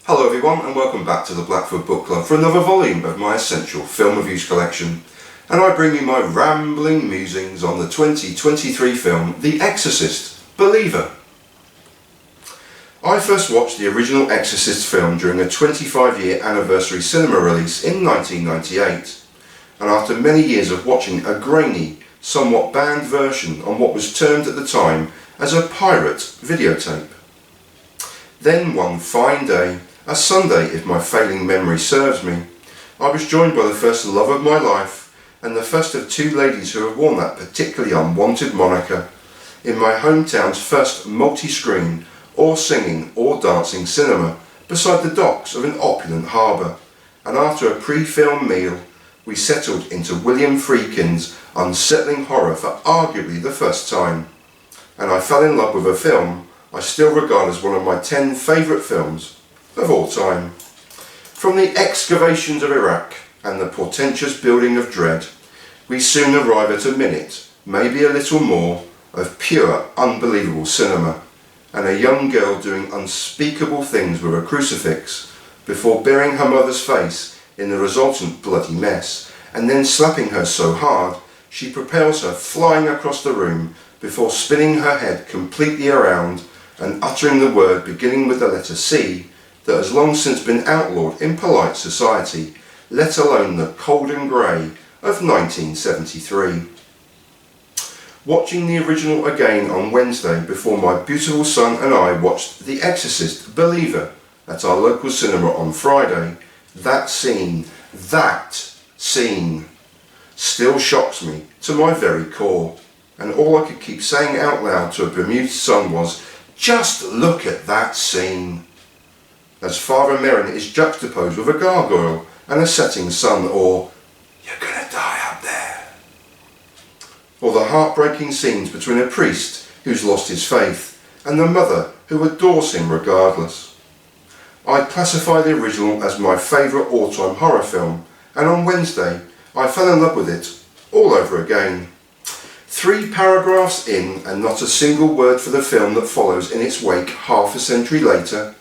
Hello everyone and welcome back to the Blackfoot Book Club for another volume of my essential film reviews collection, and I bring you my rambling musings on the 2023 film The Exorcist, Believer. I first watched the original Exorcist film during a 25-year anniversary cinema release in 1998, and after many years of watching a grainy, somewhat banned version on what was termed at the time as a pirate videotape. Then one fine day, a Sunday if my failing memory serves me, I was joined by the first love of my life and the first of two ladies who have worn that particularly unwanted moniker in my hometown's first multi-screen, or singing or dancing cinema beside the docks of an opulent harbour, and after a pre-film meal we settled into William Friedkin's unsettling horror for arguably the first time, and I fell in love with a film I still regard as one of my 10 favourite films of all time. From the excavations of Iraq and the portentous building of dread, we soon arrive at a minute, maybe a little more, of pure, unbelievable cinema, and a young girl doing unspeakable things with a crucifix before burying her mother's face in the resultant bloody mess, and then slapping her so hard she propels her flying across the room before spinning her head completely around and uttering the word beginning with the letter C that has long since been outlawed in polite society, let alone the cold and grey of 1973. Watching the original again on Wednesday before my beautiful son and I watched The Exorcist, Believer at our local cinema on Friday, that scene still shocks me to my very core, and all I could keep saying out loud to a bemused son was, "Just look at that scene," as Father Merrin is juxtaposed with a gargoyle and a setting sun, or "You're gonna die up there," or the heartbreaking scenes between a priest who's lost his faith and the mother who adores him regardless. I classify the original as my favourite all-time horror film, and on Wednesday I fell in love with it all over again. 3 paragraphs in and not a single word for the film that follows in its wake half a century later.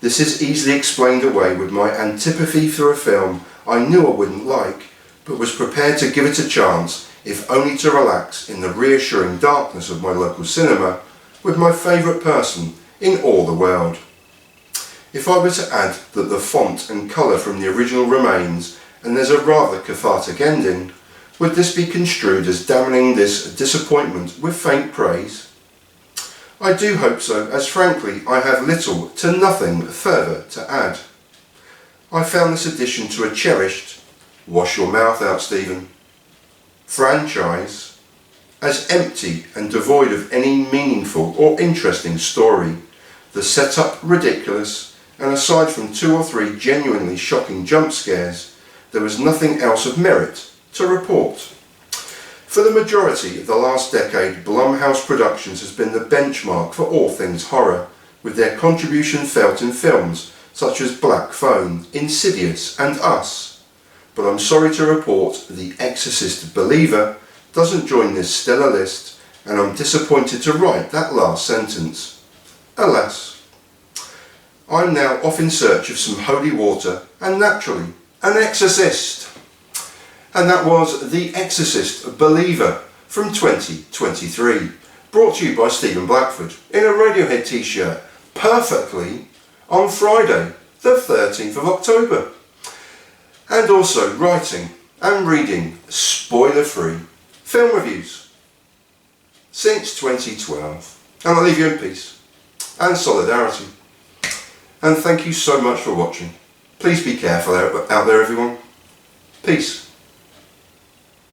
This is easily explained away with my antipathy for a film I knew I wouldn't like, but was prepared to give it a chance, if only to relax in the reassuring darkness of my local cinema with my favourite person in all the world. If I were to add that the font and colour from the original remains and there's a rather cathartic ending, would this be construed as damning this disappointment with faint praise? I do hope so, as frankly I have little to nothing further to add. I found this addition to a cherished, wash your mouth out Stephen, franchise as empty and devoid of any meaningful or interesting story, the setup ridiculous, and aside from 2 or 3 genuinely shocking jump scares, there was nothing else of merit to report. For the majority of the last decade, Blumhouse Productions has been the benchmark for all things horror, with their contribution felt in films such as Black Phone, Insidious and Us. But I'm sorry to report The Exorcist, Believer doesn't join this stellar list, and I'm disappointed to write that last sentence. Alas. I'm now off in search of some holy water and naturally an exorcist. And that was The Exorcist, Believer from 2023, brought to you by Stephen Blackford in a Radiohead t-shirt, perfectly on Friday the 13th of October. And also writing and reading spoiler-free film reviews since 2012. And I'll leave you in peace and solidarity. And thank you so much for watching. Please be careful out there everyone. Peace.